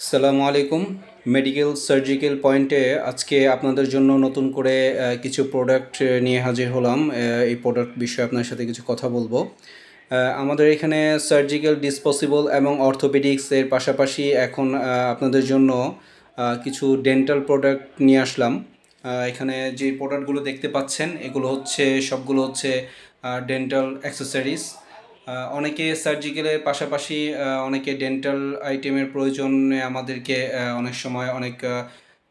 আসসালামু আলাইকুম। Medical surgical পয়েন্টে আজকে আপনাদের জন্য নতুন করে কিছু প্রোডাক্ট নিয়ে হাজির হলাম। এই প্রোডাক্ট বিষয়ে আপনার সাথে কিছু কথা বলবো। আমাদের এখানে সার্জিক্যাল ডিসপোজেবল এবং অর্থোপেডিক্স এর পাশাপাশি এখন আপনাদের জন্য কিছু ডেন্টাল প্রোডাক্ট নিয়ে আসলাম। এখানে যে প্রোডাক্টগুলো দেখতে পাচ্ছেন এগুলো সবগুলো হচ্ছে ডেন্টাল অ্যাক্সেসরিজ। অনেকে সার্জিক্যালের পাশাপাশি অনেকে ডেন্টাল আইটেমের প্রয়োজনে আমাদেরকে অনেক সময়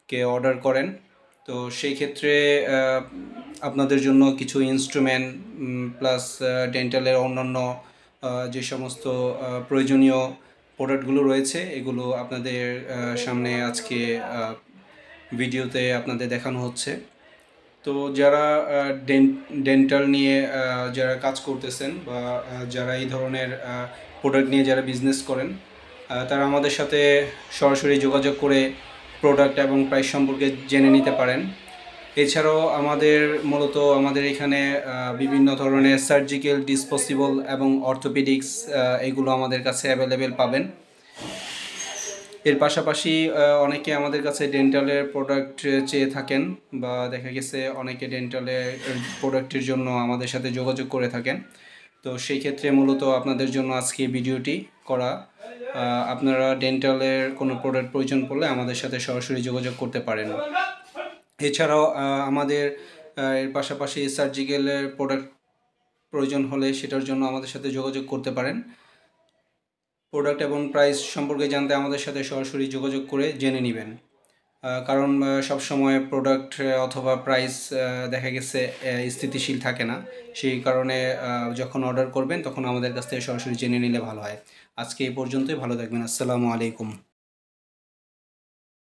কে অর্ডার করেন। তো সেই ক্ষেত্রে আপনাদের জন্য কিছু ইনস্ট্রুমেন্ট প্লাস ডেন্টালের অন্যান্য যে সমস্ত প্রয়োজনীয় প্রোডাক্টগুলো রয়েছে এগুলো আপনাদের সামনে আজকে ভিডিওতে আপনাদের দেখানো হচ্ছে। তো যারা ডেন্টাল নিয়ে যারা কাজ করতেছেন বা যারা এই ধরনের প্রোডাক্ট নিয়ে যারা বিজনেস করেন, তারা আমাদের সাথে সরাসরি যোগাযোগ করে প্রোডাক্ট এবং প্রাইস সম্পর্কে জেনে নিতে পারেন। এছাড়াও আমাদের এখানে বিভিন্ন ধরনের সার্জিক্যাল ডিসপোজেবল এবং অর্থোপেডিক্স এগুলো আমাদের কাছে অ্যাভেলেবেল পাবেন। এর পাশাপাশি অনেকে আমাদের কাছে ডেন্টালের প্রোডাক্ট চেয়ে থাকেন বা দেখা গেছে অনেকে ডেন্টালের প্রোডাক্টের জন্য আমাদের সাথে যোগাযোগ করে থাকেন। তো সেই ক্ষেত্রে মূলত আপনাদের জন্য আজকে ভিডিওটি করা। আপনারা ডেন্টালের কোনো প্রোডাক্ট প্রয়োজন পড়লে আমাদের সাথে সরাসরি যোগাযোগ করতে পারেন। এছাড়াও আমাদের এর পাশাপাশি সার্জিক্যালের প্রোডাক্ট প্রয়োজন হলে সেটার জন্য আমাদের সাথে যোগাযোগ করতে পারেন। প্রোডাক্ট এবং প্রাইস সম্পর্কে জানতে আমাদের সাথে সরাসরি যোগাযোগ করে জেনে নেবেন। কারণ সবসময় প্রোডাক্ট অথবা প্রাইস দেখা গেছে স্থিতিশীল থাকে না। সেই কারণে যখন অর্ডার করবেন তখন আমাদের কাছ থেকে সরাসরি জেনে নিলে ভালো হয়। আজকে এই পর্যন্তই। ভালো থাকবেন। আসসালামু আলাইকুম।